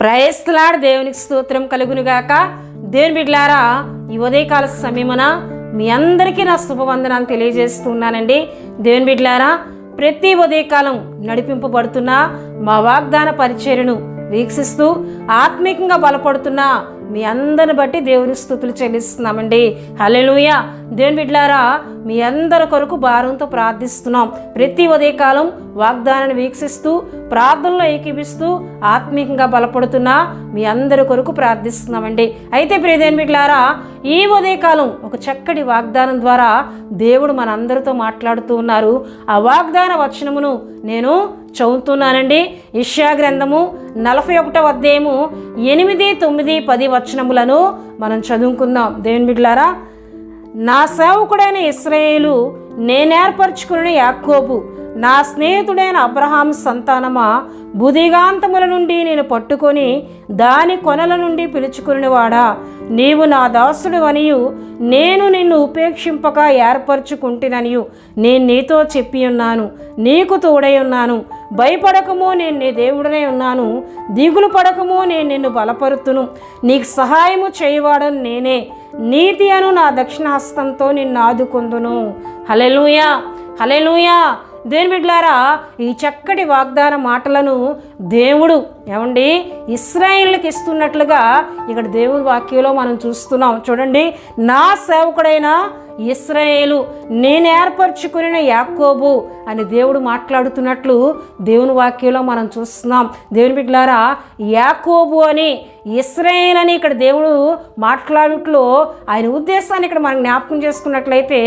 Praise the lord. దేవునికి స్తోత్రం కలుగునుగాక. దేవుని బిడ్డలారా, ఈ ఉదయకాల సమయమున మీ అందరికీ నా శుభవందనాలు తెలియజేస్తున్నానండి. దేవుని బిడ్డలారా, ప్రతి ఉదయకాలం నడిపింపబడుతున్న మా వాగ్దాన పరిచర్యను వీక్షిస్తూ ఆత్మీయంగా బలపడుతున్న మీ అందరిని బట్టి దేవుని స్తుతులు చెల్లిస్తున్నామండి. హల్లెలూయా. దేవుని బిడ్డలారా, మీ అందరి కొరకు భారంతో ప్రార్థిస్తున్నాం. ప్రతి ఉదయకాలం వాగ్దానాన్ని వీక్షిస్తూ ప్రార్థనలో ఏకీపిస్తూ ఆత్మీయంగా బలపడుతున్న మీ అందరి కొరకు ప్రార్థిస్తున్నామండి. అయితే ప్రియ దేవుని బిడ్డలారా, ఈ ఉదయకాలం ఒక చక్కటి వాగ్దానం ద్వారా దేవుడు మనందరితో మాట్లాడుతూ ఉన్నారు. ఆ వాగ్దాన వచనమును నేను చదువుతున్నానండి. యెషయా గ్రంథము 41వ అధ్యాయము 8, 9, 10 వచనములను మనం చదువుకుందాం. దేవుని బిడ్డలారా, నా సేవకుడైన ఇశ్రాయేలు, నేనేర్పరచుకున్న యాకోబు, నా స్నేహితుడైన అబ్రహాము సంతానమా, భూదిగాంతముల నుండి నేను పట్టుకొని దాని కొనల నుండి పిలుచుకునివాడా, నీవు నా దాసుడు అనియు నేను నిన్ను ఉపేక్షింపక ఏర్పరచుకుంటుననియు నేను నీతో చెప్పి ఉన్నాను. నీకు తోడై ఉన్నాను. భయపడకము, నేను నీ దేవుడనే ఉన్నాను. దిగులు పడకము, నేను నిన్ను బలపరుతును. నీకు సహాయము చేయవాడను నేనే. నీతి అను నా దక్షిణ హస్తంతో నిన్ను ఆదుకొందును. హల్లెలూయా, హల్లెలూయా. దేవుని బిడ్డలారా, ఈ చక్కటి వాగ్దాన మాటలను దేవుడు ఏమండి ఇశ్రాయేలుకి ఇస్తున్నట్లుగా ఇక్కడ దేవుని వాక్యంలో మనం చూస్తున్నాం. చూడండి, నా సేవకుడైన ఇశ్రాయేలు, నేను ఏర్పరచుకున్న యాకోబు అని దేవుడు మాట్లాడుతున్నట్లు దేవుని వాక్యంలో మనం చూస్తున్నాం. దేవుని బిడ్డలారా, యాకోబు అని ఇశ్రాయేల్ అని ఇక్కడ దేవుడు మాట్లాడుట్లో ఆయన ఉద్దేశాన్ని ఇక్కడ మనం జ్ఞాపకం చేసుకున్నట్లయితే,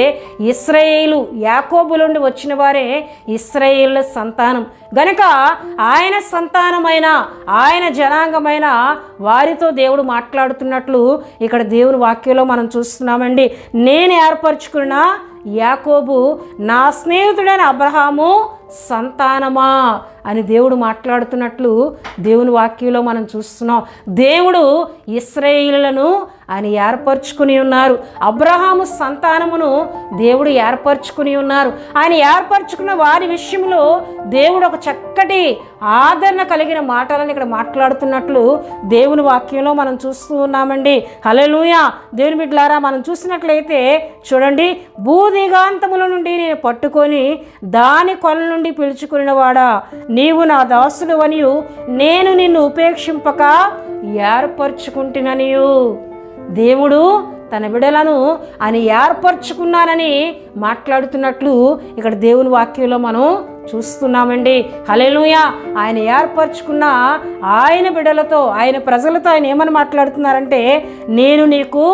ఇశ్రాయేలు యాకోబు నుండి వచ్చిన వారే ఇశ్రాయేల్ సంతానం గనక ఆయన సంతానమైన ఆయన జనాంగమైన వారితో దేవుడు మాట్లాడుతున్నట్లు ఇక్కడ దేవుని వాక్యంలో మనం చూస్తున్నామండి. నేను ఏర్పరచుకున్న యాకోబు, నా స్నేహితుడైన అబ్రహాము సంతానమా అని దేవుడు మాట్లాడుతున్నట్లు దేవుని వాక్యంలో మనం చూస్తున్నాం. దేవుడు ఇశ్రాయేలులను ఆయన ఏర్పరచుకుని ఉన్నారు. అబ్రహాము సంతానమును దేవుడు ఏర్పరచుకుని ఉన్నారు. ఆయన ఏర్పరచుకున్న వారి విషయంలో దేవుడు ఒక చక్కటి ఆదరణ కలిగిన మాటలను ఇక్కడ మాట్లాడుతున్నట్లు దేవుని వాక్యంలో మనం చూస్తూ ఉన్నామండి. హల్లెలూయా. దేవుని బిడ్డలారా, మనం చూసినట్లయితే చూడండి, భూదిగాంతముల నుండి నేను పట్టుకొని దాని కొల నుండి పిలుచుకునివాడా, నీవు నా దాసుడు అనియు నేను నిన్ను ఉపేక్షింపక ఏర్పరచుకుంటుననియు. దేవుడు తన బిడ్డలను ఆయన ఏర్పరచుకున్నానని మాట్లాడుతున్నట్లు ఇక్కడ దేవుని వాక్యంలో మనం చూస్తున్నామండి. హల్లెలూయా. ఆయన ఏర్పరచుకున్న ఆయన బిడ్డలతో, ఆయన ప్రజలతో ఆయన ఏమని మాట్లాడుతున్నారంటే, నేను నీకు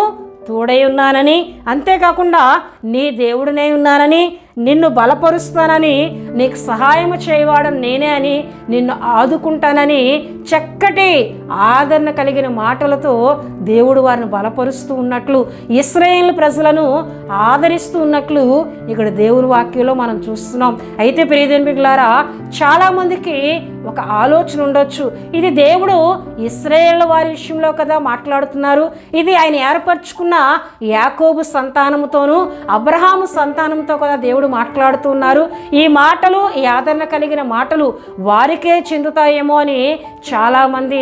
తోడై ఉన్నానని, అంతేకాకుండా నీ దేవుడినే ఉన్నానని, నిన్ను బలపరుస్తానని, నీకు సహాయం చేయవాడని నేనే అని, నిన్ను ఆదుకుంటానని చక్కటి ఆదరణ కలిగిన మాటలతో దేవుడు వారిని బలపరుస్తూ ఉన్నట్లు, ఇశ్రాయేలు ప్రజలను ఆదరిస్తూ ఉన్నట్లు ఇక్కడ దేవుని వాక్యంలో మనం చూస్తున్నాం. అయితే ప్రియ దేవుని బిడ్డలారా, చాలామందికి ఒక ఆలోచన ఉండొచ్చు, ఇది దేవుడు ఇశ్రాయేలు వారి విషయంలో కదా మాట్లాడుతున్నారు, ఇది ఆయన ఏర్పరచుకున్న యాకోబు సంతానముతోనూ అబ్రహాము సంతానంతో కదా దేవుడు మాట్లాడుతున్నారు. ఈ మాటలు, ఈ ఆదరణ కలిగిన మాటలు వారికే చెందుతాయేమో అని చాలామంది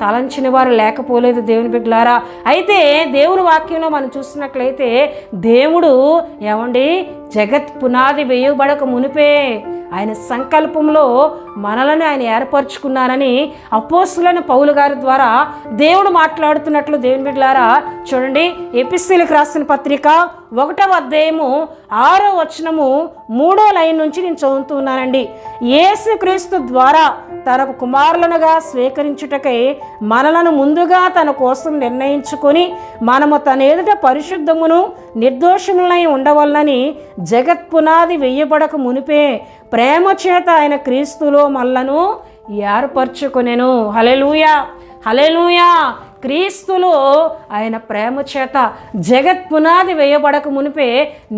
తలంచిన వారు లేకపోలేదు దేవుని బిడ్డలారా. అయితే దేవుని వాక్యంలో మనం చూసినట్లయితే, దేవుడు ఏమండి జగత్ పునాది వేయబడక మునిపే ఆయన సంకల్పంలో మనలను ఆయన ఏర్పరచుకున్నారని అపోస్తులైన పౌలు గారి ద్వారా దేవుడు మాట్లాడుతున్నట్లు దేవుని బిడ్డలారా చూడండి, ఎపిస్తీయులకు రాసిన పత్రిక 1వ అధ్యాయము 6వ వచనము 3వ లైన్ నుంచి నేను చదువుతున్నానండి. యేసుక్రీస్తు ద్వారా తనకు కుమారులనుగా స్వీకరించుటకై మనలను ముందుగా తన కోసం నిర్ణయించుకొని మనము తన ఎదుట పరిశుద్ధమును నిర్దోషములై ఉండవలనని జగత్ పునాది వెయ్యబడక మునిపే ప్రేమ చేత ఆయన క్రీస్తులో మనలను ఏర్పరచుకొనెను. హల్లెలూయా, హల్లెలూయా. క్రీస్తులో ఆయన ప్రేమ చేత జగత్ పునాది వేయబడక మునిపే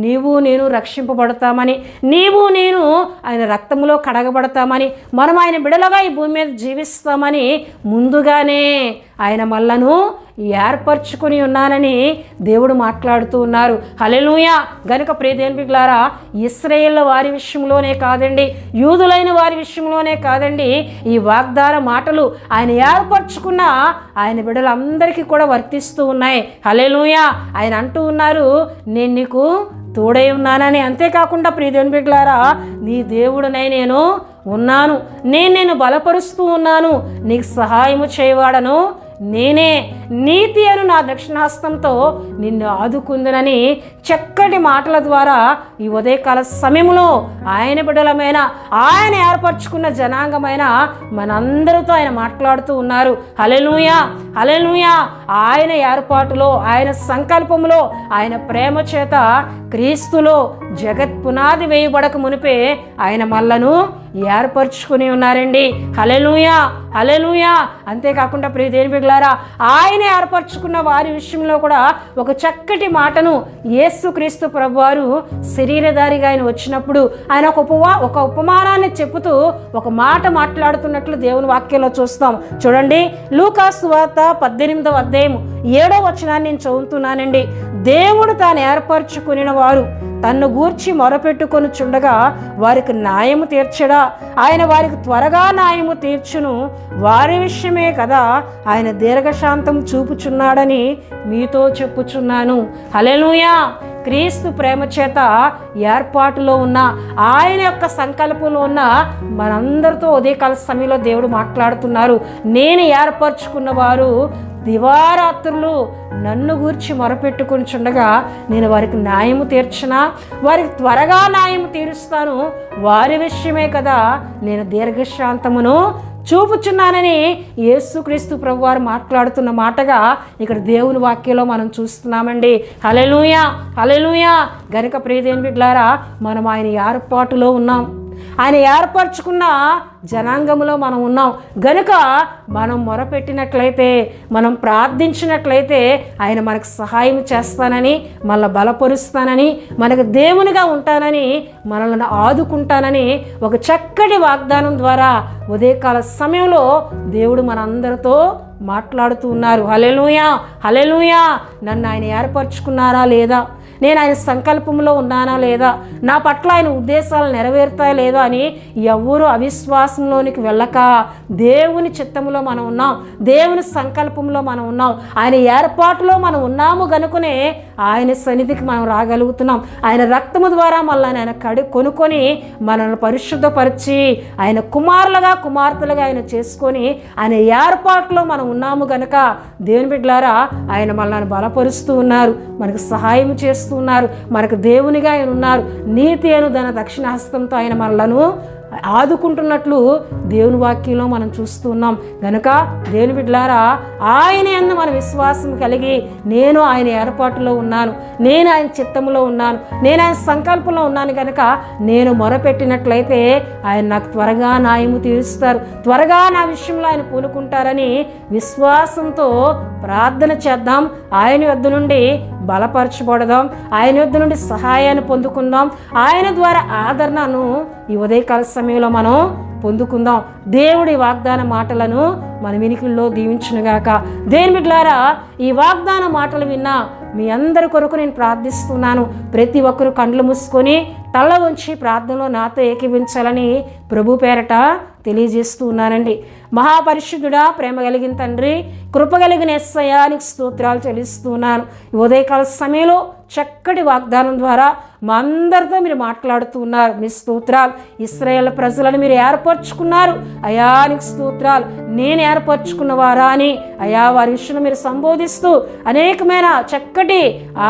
నీవు నేను రక్షింపబడతామని, నీవు నేను ఆయన రక్తంలో కడగబడతామని, మనం ఆయన బిడలగా ఈ భూమి మీద జీవిస్తామని ముందుగానే ఆయన మళ్ళను ఏర్పరచుకుని ఉన్నానని దేవుడు మాట్లాడుతూ ఉన్నారు. హల్లెలూయా. గనుక ప్రియ దేవుని బిడ్డలారా, ఇశ్రాయేలు వారి విషయంలోనే కాదండి, యూదులైన వారి విషయంలోనే కాదండి, ఈ వాగ్దాన మాటలు ఆయన ఏర్పరచుకున్న ఆయన బిడ్డలందరికీ కూడా వర్తిస్తూ ఉన్నాయి. హల్లెలూయా. ఆయన అంటూ ఉన్నారు, నేను నీకు తోడై ఉన్నానని. అంతేకాకుండా ప్రియ దేవుని బిడ్డలారా, నీ దేవుడనై నేను ఉన్నాను, నేను బలపరుస్తూ ఉన్నాను, నీకు సహాయము చేయవాడను నేనే, నీతి అను నా దక్షిణహస్తంతో నిన్ను ఆదుకుందునని చక్కటి మాటల ద్వారా ఈ ఉదయకాల సమయంలో ఆయన బిడ్డలమైన, ఆయన ఏర్పరచుకున్న జనాంగమైన మనందరితో ఆయన మాట్లాడుతూ ఉన్నారు. హల్లెలూయా, హల్లెలూయా. ఆయన ఏర్పాటులో, ఆయన సంకల్పంలో, ఆయన ప్రేమ చేత క్రీస్తులో జగత్ పునాది వేయబడక మునిపే ఆయన మళ్ళను ఏర్పరచుకుని ఉన్నారండి. హల్లెలూయా, హల్లెలూయా. అంతేకాకుండా ప్రియ దేవుని బిడ్డలారా, ఆయన ఏర్పరచుకున్న వారి విషయంలో కూడా ఒక చక్కటి మాటను యేసుక్రీస్తు ప్రభువారు శరీరధారిగా ఆయన వచ్చినప్పుడు ఆయన ఒక ఉపమానాన్ని చెప్పుతూ ఒక మాట మాట్లాడుతున్నట్లు దేవుని వాక్యంలో చూస్తాం. చూడండి, లూకా సువార్త 18వ అధ్యాయం 7వ వచనాన్ని నేను చదువుతున్నానండి. దేవుడు తాను ఏర్పరచుకుని వారు తన్ను గూర్చి మొరపెట్టుకొని చుండగా వారికి న్యాయము తీర్చడా, ఆయన వారికి త్వరగా న్యాయము తీర్చును, వారి విషయమే కదా ఆయన దీర్ఘశాంతం చూపుచున్నాడని మీతో చెప్పుచున్నాను. హల్లెలూయా. క్రీస్తు ప్రేమ చేత ఏర్పాటులో ఉన్న, ఆయన యొక్క సంకల్పంలో ఉన్న మనందరితో ఉదయకాల సమయంలో దేవుడు మాట్లాడుతున్నారు. నేను ఏర్పరచుకున్న వారు దివారాత్రులు నన్ను గూర్చి మొరపెట్టుకుని చుండగా నేను వారికి న్యాయము తీర్చనా, వారికి త్వరగా న్యాయము తీరుస్తాను, వారి విషయమే కదా నేను దీర్ఘశాంతమును చూపుచున్నానని యేసుక్రీస్తు ప్రభువారు మాట్లాడుతున్న మాటగా ఇక్కడ దేవుని వాక్యంలో మనం చూస్తున్నామండి. హల్లెలూయా, హల్లెలూయా. గనుక ప్రియ దేవుని బిడ్డలారా, మనం ఆయన ఏర్పాటులో ఉన్నాం, ఆయన ఏర్పరచుకున్న జనాంగంలో మనం ఉన్నాం. గనుక మనం మొరపెట్టినట్లయితే, మనం ప్రార్థించినట్లయితే ఆయన మనకు సహాయం చేస్తానని, మళ్ళీ బలపరుస్తానని, మనకు దేవునిగా ఉంటానని, మనల్ని ఆదుకుంటానని ఒక చక్కటి వాగ్దానం ద్వారా ఉదయకాల సమయంలో దేవుడు మనందరితో మాట్లాడుతూ ఉన్నారు. హల్లెలూయా, హల్లెలూయా. నన్ను ఆయన ఏర్పరచుకున్నారా లేదా, నేను ఆయన సంకల్పంలో ఉన్నానా లేదా, నా పట్ల ఆయన ఉద్దేశాలు నెరవేరుతాయా లేదా అని ఎవరు అవిశ్వాసంలోనికి వెళ్ళక దేవుని చిత్తంలో మనం ఉన్నాం, దేవుని సంకల్పంలో మనం ఉన్నాం, ఆయన ఏర్పాటులో మనం ఉన్నాము గనుకనే ఆయన సన్నిధికి మనం రాగలుగుతున్నాం. ఆయన రక్తము ద్వారా మళ్ళీ ఆయన కొనుక్కొని మనల్ని పరిశుద్ధపరిచి ఆయన కుమారులుగా కుమార్తెలుగా ఆయన చేసుకొని ఆయన ఏర్పాటులో మనం ఉన్నాము గనుక దేవుని బిడ్డలారా, ఆయన మనల్ని బలపరుస్తూ ఉన్నారు, మనకు సహాయం చేస్తున్నారు, మనకు దేవునిగా ఆయన ఉన్నారు. నీతి అను తన దక్షిణ హస్తంతో ఆయన మనలను ఆదుకుంటున్నట్లు దేవుని వాక్యంలో మనం చూస్తున్నాం. గనుక దేవుని బిడ్డలారా, ఆయన యందు మన విశ్వాసం కలిగి నేను ఆయన ఏర్పాటులో ఉన్నాను, నేను ఆయన చిత్తంలో ఉన్నాను, నేను ఆయన సంకల్పంలో ఉన్నాను కనుక నేను మొరపెట్టినట్లయితే ఆయన నాకు త్వరగా న్యాయము తీరుస్తారు, త్వరగా నా విషయంలో ఆయన పూనుకుంటారని విశ్వాసంతో ప్రార్థన చేద్దాం. ఆయన యొద్ద నుండి బలపరచబడదాం, ఆయన యొద్ద నుండి సహాయాన్ని పొందుకుందాం, ఆయన ద్వారా ఆదరణను ఈ ఉదయకాల సమయంలో మనం పొందుకుందాం. దేవుడి వాగ్దాన మాటలను మన వినికిల్లో దీవించునుగాక. దేవుని బిడ్డలారా, ఈ వాగ్దాన మాటలు విన్నా మీ అందరి కొరకు నేను ప్రార్థిస్తున్నాను. ప్రతి ఒక్కరు కండ్లు మూసుకొని తల ఉంచి ప్రార్థనలో నాతో ఏకీవించాలని ప్రభు పేరట తెలియజేస్తూ ఉన్నానండి. మహాపరిశుద్ధుడా, ప్రేమ కలిగిన తండ్రి, కృప కలిగిన యేసయ్యా నీకు స్తోత్రాలు చెల్లిస్తున్నాను. ఈ ఉదయకాల సమయంలో చక్కటి వాగ్దానం ద్వారా మా అందరితో మీరు మాట్లాడుతూ ఉన్నారు. మీ స్తోత్రాలు. ఇశ్రాయేలు ప్రజలను మీరు ఏర్పరచుకున్నారు అయా, నీకు స్తోత్రాలు. నేను ఏర్పరచుకున్న వారా అని అయా వారి విషయంలో మీరు సంబోధిస్తూ అనేకమైన చక్కటి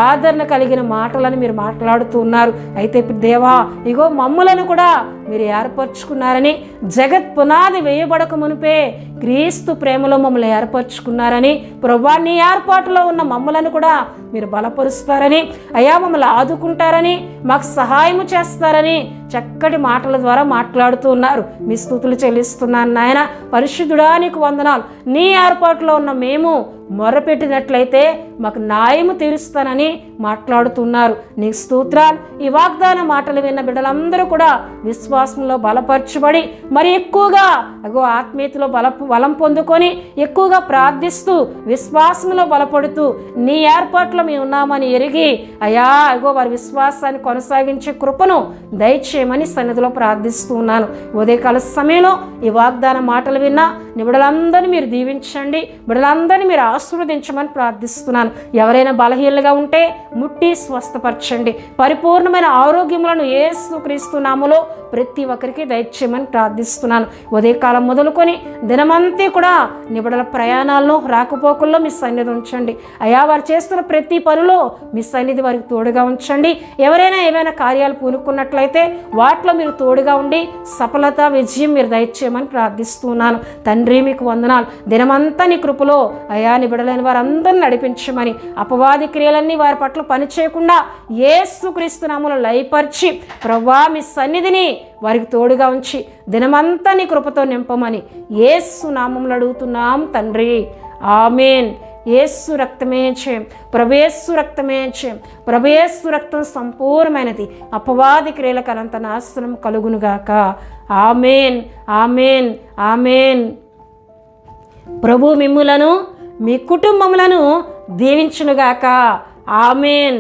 ఆదరణ కలిగిన మాటలను మీరు మాట్లాడుతూ ఉన్నారు. అయితే దేవా, ఇగో మమ్ములను కూడా మీరు ఏర్పరచుకున్నారని, జగత్ పునాది వేయబడక మునిపే క్రీస్తు ప్రేమలో మమ్మల్ని ఏర్పరచుకున్నారని, ప్రభువా నీ ఏర్పాటులో ఉన్న మమ్మలను కూడా మీరు బలపరుస్తారని, అయ్యా మమ్మల్ని ఆదుకుంటారని, మాకు సహాయము చేస్తారని చక్కటి మాటల ద్వారా మాట్లాడుతూ ఉన్నారు. మీ స్తుతులు చెల్లిస్తున్నాను నాయన. పరిశుద్ధుడా నీకు వందనాలు. నీ ఏర్పాటులో ఉన్న మేము మొరపెట్టినట్లయితే మాకు న్యాయము తీరుస్తానని మాట్లాడుతున్నారు. నీకు స్తోత్రాలు. ఈ వాగ్దాన మాటలు విన్న బిడ్డలందరూ కూడా విశ్వాసంలో బలపరచబడి మరి ఎక్కువగా ఆత్మీయతలో బలం పొందుకొని ఎక్కువగా ప్రార్థిస్తూ విశ్వాసంలో బలపడుతూ నీ ఏర్పాట్లో మేము ఉన్నామని ఎరిగి అయ్యా వారి విశ్వాసాన్ని కొనసాగించే కృపను దయచేయమని సన్నిధిలో ప్రార్థిస్తూ ఉన్నాను. ఉదయకాల సమయంలో ఈ వాగ్దాన మాటలు విన్నా నీ బిడ్డలందరినీ మీరు దీవించండి, బిడ్డలందరినీ మీరు ఆశీర్వదించమని ప్రార్థిస్తున్నాను. ఎవరైనా బలహీనలుగా ఉంటే ముట్టి స్వస్థపరచండి. పరిపూర్ణమైన ఆరోగ్యములను యేసుక్రీస్తు నామములో ప్రతి ఒక్కరికి దయచేయమని ప్రార్థిస్తున్నాను. ఉదయకాలం మొదలుకొని దినమంతా కూడా నీ బిడ్డల ప్రయాణాలను రాకపోకల్లో మీ సన్నిధి ఉంచండి. అయ్యా వారు చేస్తున్న ప్రతి పనిలో మీ సన్నిధి వారికి తోడుగా ఉంచండి. ఎవరైనా ఏమైనా కార్యాలు పూనుకున్నట్లయితే వాటిలో మీరు తోడుగా ఉండి సఫలత విజయం మీరు దయచేయమని ప్రార్థిస్తున్నాను. తండ్రి మీకు వందనాలు. దినమంతా నీ కృపలో అయ్యా నీ బిడ్డలైన వారందరిని నడిపించమని అపవాది క్రియలన్నీ వారి పట్ల పనిచేయకుండా యేసుక్రీస్తు నామములో లయపరిచి ప్రభువా మీ సన్నిధిని వారికి తోడుగా ఉంచి దినమంతా నీ కృపతో నింపమని యేసు నామములో అడుగుతున్నాం తండ్రి. ఆమేన్. యేసు రక్తమే చేయం, ప్రభేసు రక్తమే చేయం, ప్రభేసు రక్తం సంపూర్ణమైనది. అపవాది క్రియలకు అనంత నాశనం కలుగునుగాక. ఆమేన్, ఆమేన్, ఆమేన్. ప్రభు మిమ్ములను మీ కుటుంబములను దీవించునుగాక. ఆమేన్.